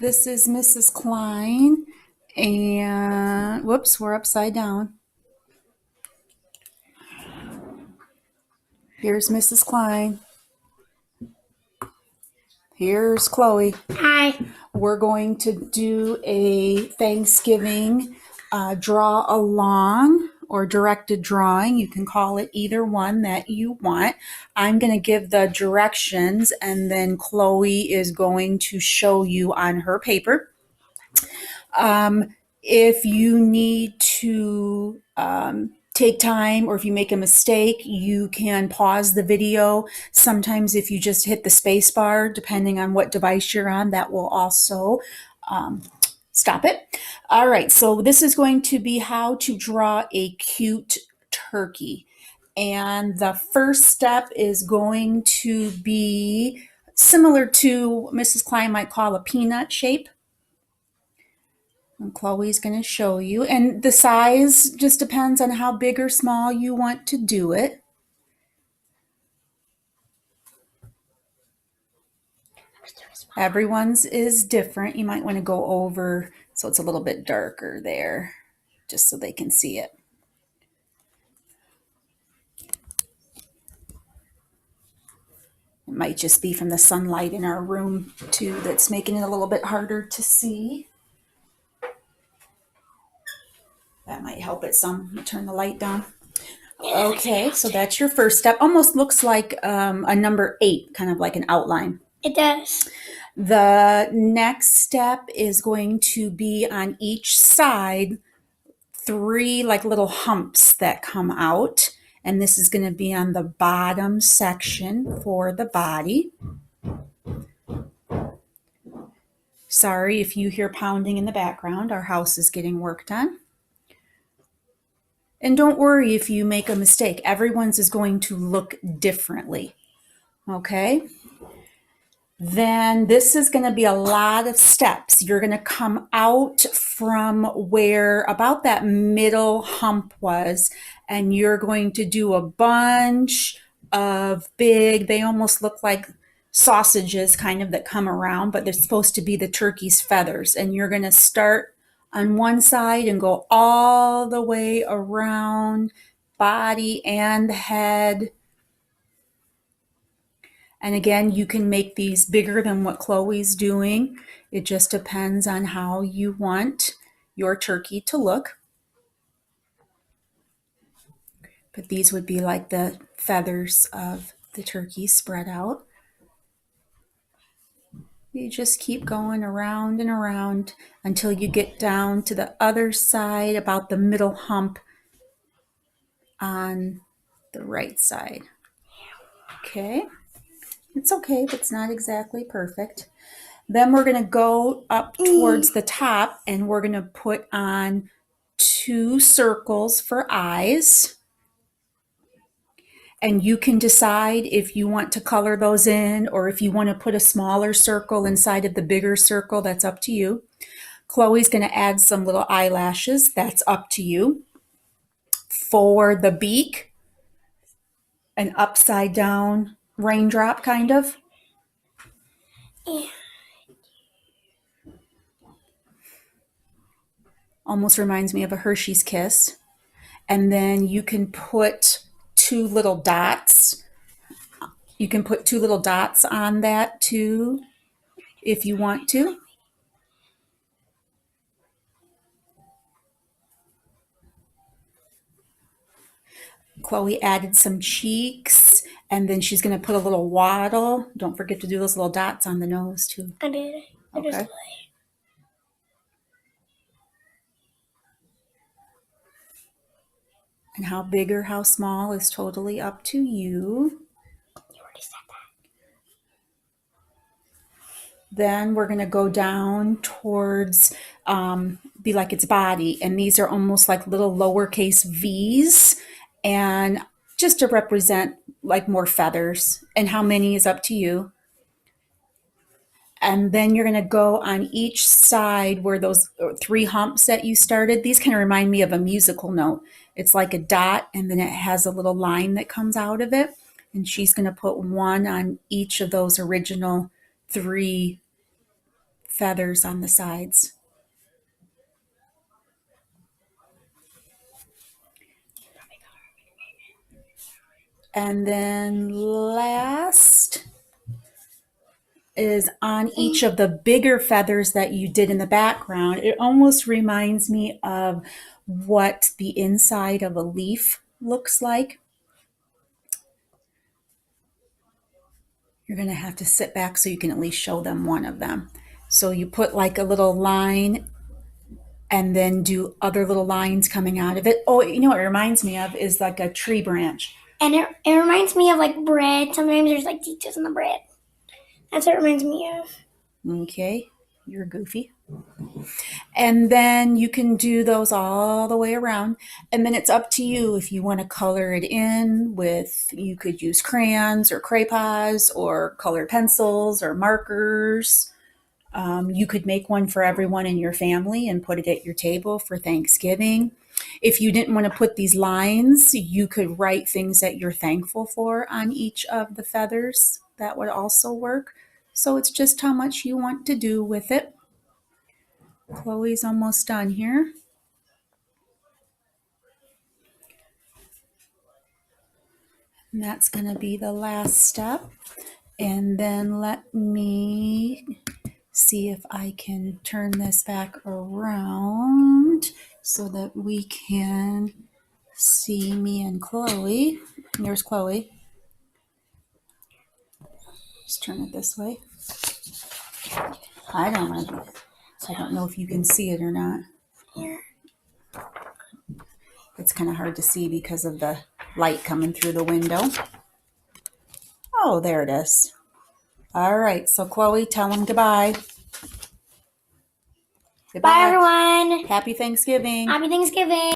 This is Mrs. Klein, and whoops, we're upside down. Here's Mrs. Klein. Here's Chloe. Hi. We're going to do a Thanksgiving draw along or directed drawing. You can call it either one that you want. I'm going to give the directions, and then Chloe is going to show you on her paper. If you need to take time, or if you make a mistake, you can pause the video. Sometimes if you just hit the space bar, depending on what device you're on, that will also stop it. All right, so this is going to be how to draw a cute turkey. And the first step is going to be similar to Mrs. Klein might call a peanut shape. And Chloe's going to show you. And the size just depends on how big or small you want to do it. Everyone's is different. You might want to go over so it's a little bit darker there, just so they can see it. It might just be from the sunlight in our room too that's making it a little bit harder to see. That might help it some. Turn the light down. Okay, so that's your first step. Almost looks like a number 8, kind of like an outline. It does. The next step is going to be on each side 3 like little humps that come out, and this is going to be on the bottom section for the body. Sorry if you hear pounding in the background. Our house is getting worked on. And don't worry if you make a mistake. Everyone's is going to look differently. Okay? Then this is going to be a lot of steps. You're going to come out from where about that middle hump was, and you're going to do a bunch of big, they almost look like sausages kind of that come around, but they're supposed to be the turkey's feathers. And you're going to start on one side and go all the way around body and head. And again, you can make these bigger than what Chloe's doing. It just depends on how you want your turkey to look. But these would be like the feathers of the turkey spread out. You just keep going around and around until you get down to the other side, about the middle hump on the right side. Okay. It's okay if it's not exactly perfect. Then we're going to go up towards the top, and we're going to put on 2 circles for eyes. And you can decide if you want to color those in, or if you want to put a smaller circle inside of the bigger circle. That's up to you. Chloe's going to add some little eyelashes. That's up to you. For the beak, an upside down raindrop kind of. Almost reminds me of a Hershey's Kiss. And then you can put 2 little dots. You can put 2 little dots on that too, if you want to. Chloe added some cheeks, and then she's going to put a little waddle. Don't forget to do those little dots on the nose too. I did. Okay. And how big or how small is totally up to you. You already said that. Then we're going to go down towards, be like its body. And these are almost like little lowercase V's, and just to represent like more feathers. And how many is up to you. And then you're going to go on each side where those 3 humps that you started. These kind of remind me of a musical note. It's like a dot, and then it has a little line that comes out of it. And she's going to put 1 on each of those original 3 feathers on the sides. And then last is on each of the bigger feathers that you did in the background. It almost reminds me of what the inside of a leaf looks like. You're going to have to sit back so you can at least show them one of them. So you put like a little line and then do other little lines coming out of it. Oh, you know what it reminds me of is like a tree branch. And it reminds me of like bread. Sometimes there's like details in the bread. That's what it reminds me of. Okay, you're goofy. And then you can do those all the way around. And then it's up to you if you want to color it in with, you could use crayons or crayons or colored pencils or markers. You could make one for everyone in your family and put it at your table for Thanksgiving. If you didn't want to put these lines, you could write things that you're thankful for on each of the feathers. That would also work. So it's just how much you want to do with it. Chloe's almost done here. And that's going to be the last step. And then let me see if I can turn this back around so that we can see me and Chloe. There's Chloe. Just turn it this way. I don't know if you can see it or not. Here. It's kind of hard to see because of the light coming through the window. Oh, there it is. All right, so Chloe, tell them goodbye. Goodbye. Bye, everyone. Happy Thanksgiving. Happy Thanksgiving.